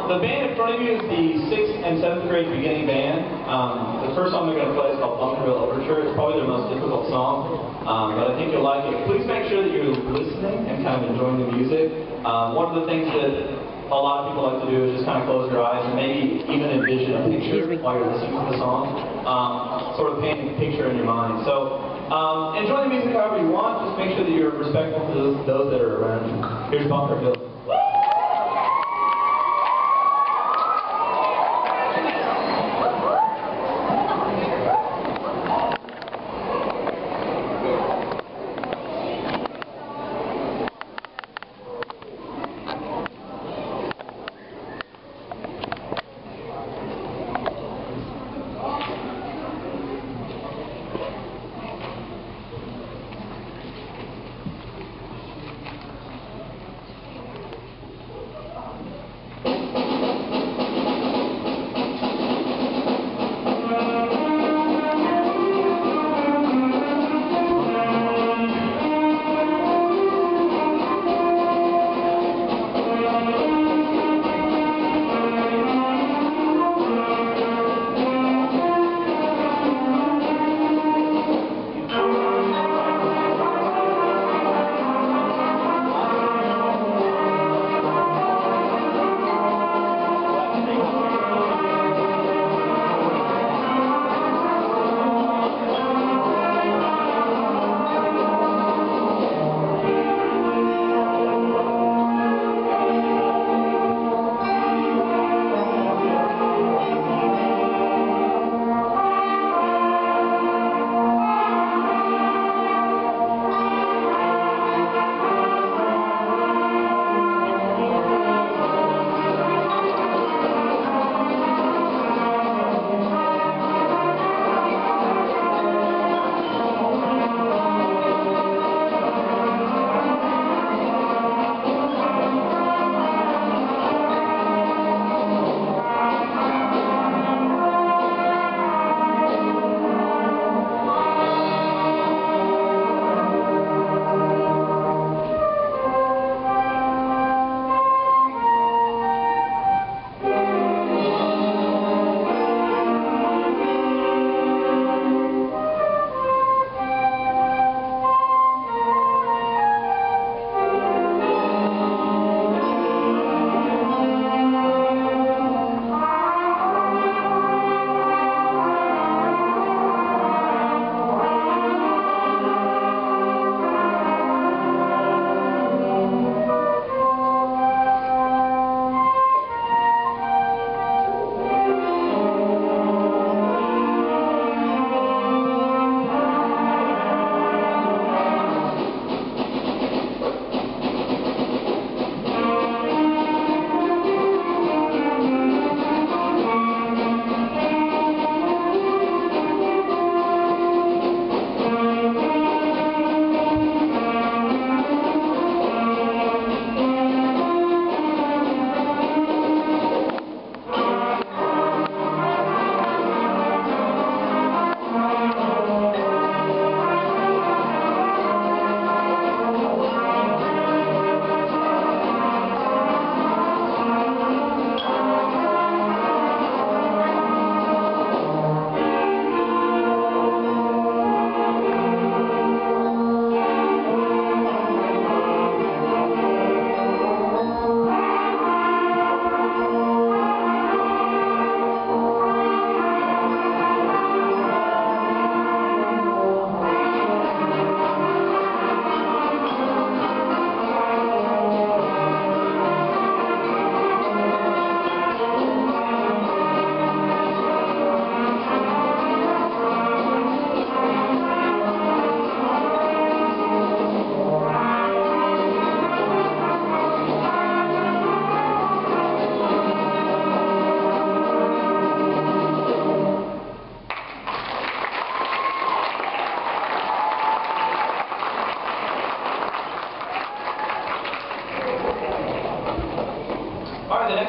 The band in front of you is the 6th and 7th grade beginning band. The first song they're going to play is called Bunkerville Overture. It's probably their most difficult song, but I think you'll like it. Please make sure that you're listening and kind of enjoying the music. One of the things that a lot of people like to do is just kind of close your eyes and maybe even envision a picture while you're listening to the song, sort of painting a picture in your mind. So enjoy the music however you want. Just make sure that you're respectful to those that are around you. Here's Bunkerville.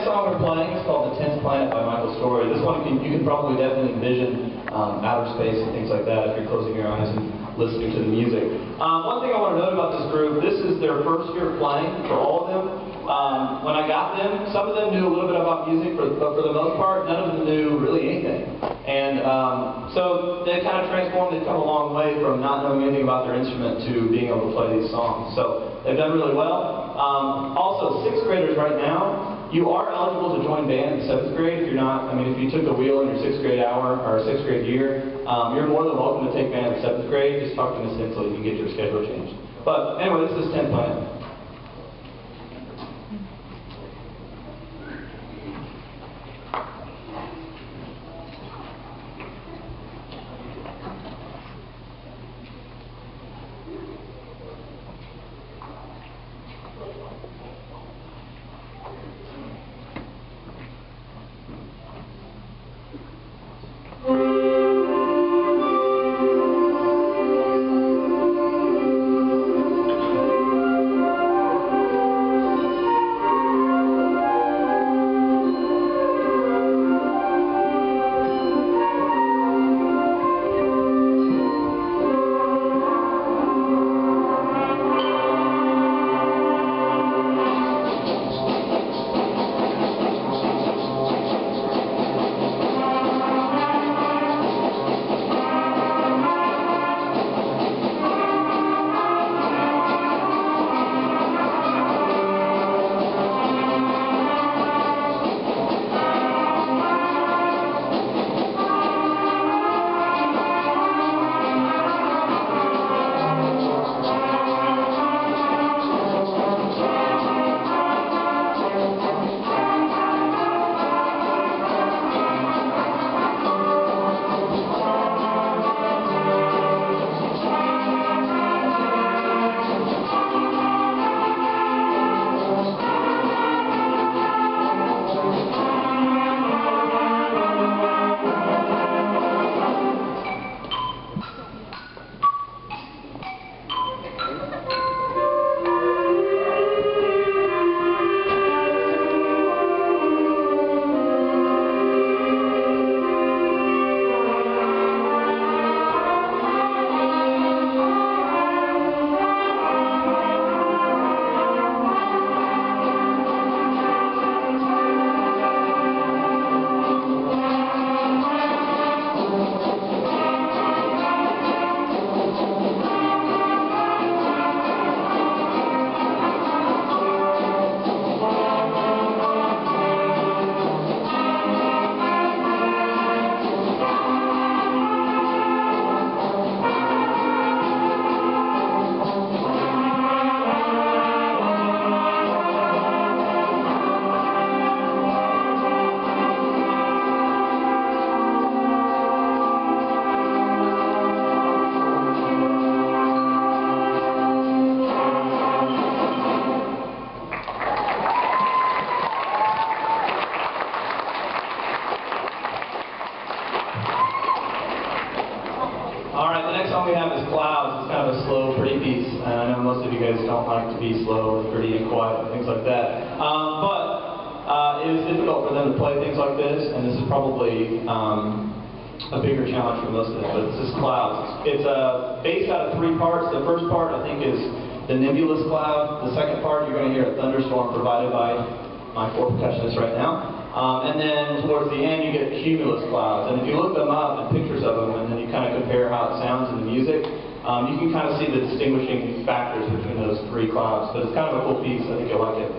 song we're playing is called The 10th Planet by Michael Story. This one you can probably definitely envision outer space and things like that if you're closing your eyes and listening to the music. One thing I want to note about this group, this is their first year playing for all of them. When I got them, some of them knew a little bit about music, but for the most part, none of them knew really anything. And so they kind of transformed. They've come a long way from not knowing anything about their instrument to being able to play these songs. So they've done really well. Also, 6th graders right now, you are eligible to join band in 7th grade. If you're not, I mean, if you took a wheel in your 6th grade hour or 6th grade year, you're more than welcome to take band in 7th grade. Just talk to Miss Hensley, you can get your schedule changed. But anyway, this is 10th Planet. song we have is Clouds. It's kind of a slow, pretty piece, and I know most of you guys don't like to be slow and pretty and quiet and things like that. It is difficult for them to play things like this, and this is probably a bigger challenge for most of them, but this is Clouds. It's based out of 3 parts. The first part, I think, is the nebulous cloud. The second part, you're going to hear a thunderstorm provided by my 4 percussionists right now. And then towards the end, you get cumulus clouds. And if you look them up and pictures of them, and then you kind of compare how it sounds in the music, you can kind of see the distinguishing factors between those 3 clouds. But it's kind of a cool piece. I think you'll like it.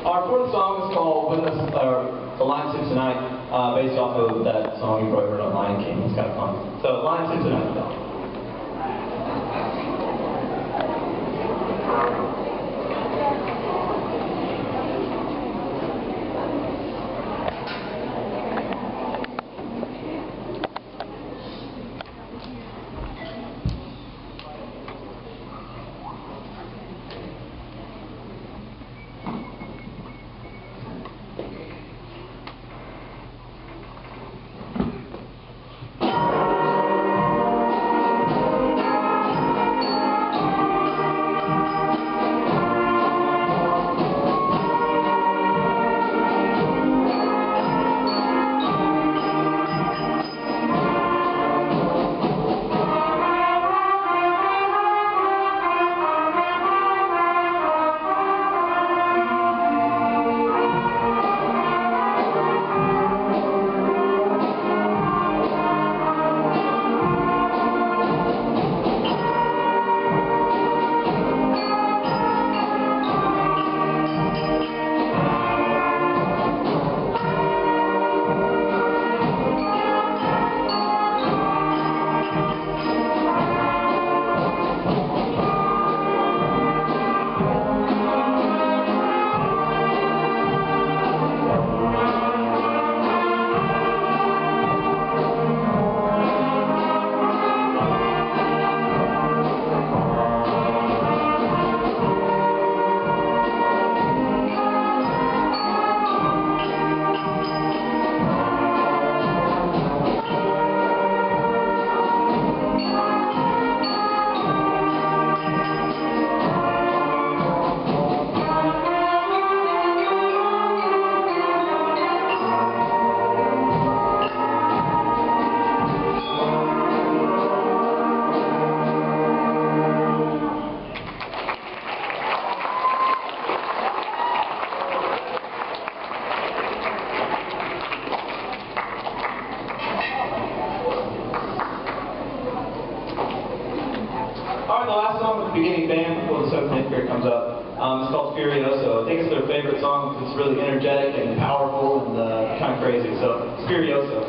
Our fourth song is called The Lion Sings Tonight, based off of that song you probably heard on Lion King. It's kind of fun. So, Lion Sings Tonight, y'all. Alright, the last song with the beginning band before the 7th and 8th grade comes up is called Furioso. I think it's their favorite song because it's really energetic and powerful and kind of crazy. So, it's Furioso.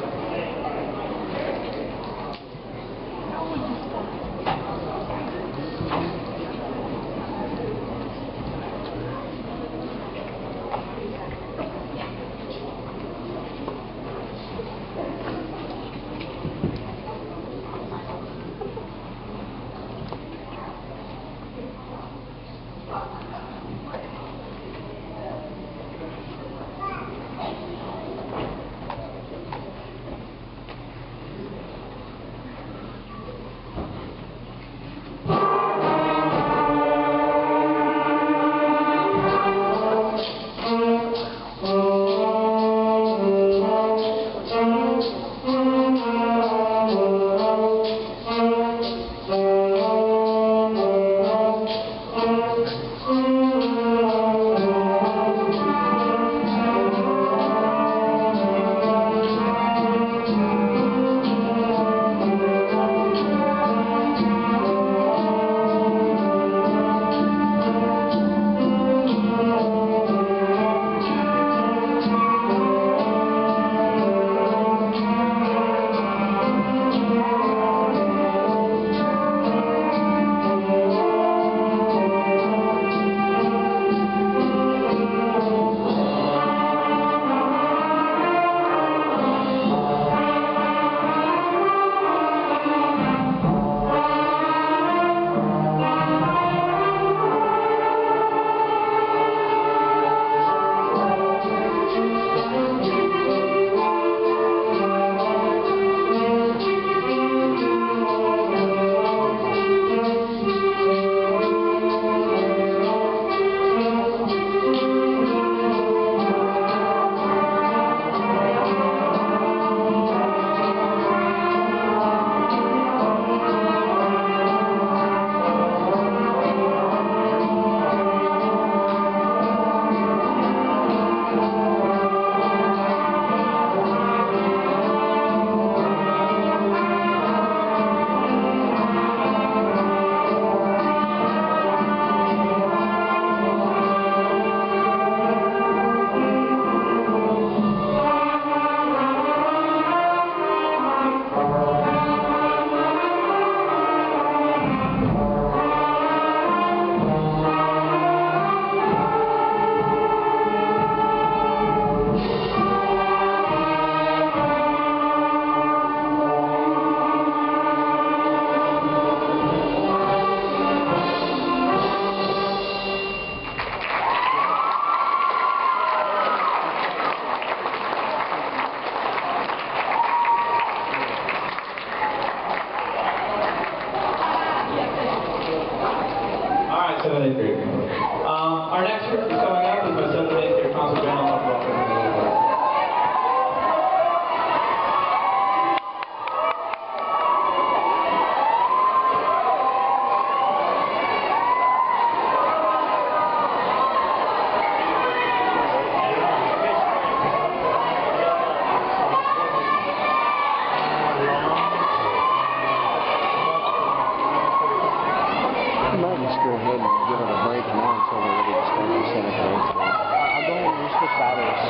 might just go ahead and give it a break now until we're ready to start the set up race. I'll go ahead and switch batteries.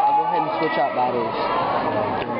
I'll go ahead and switch out batteries.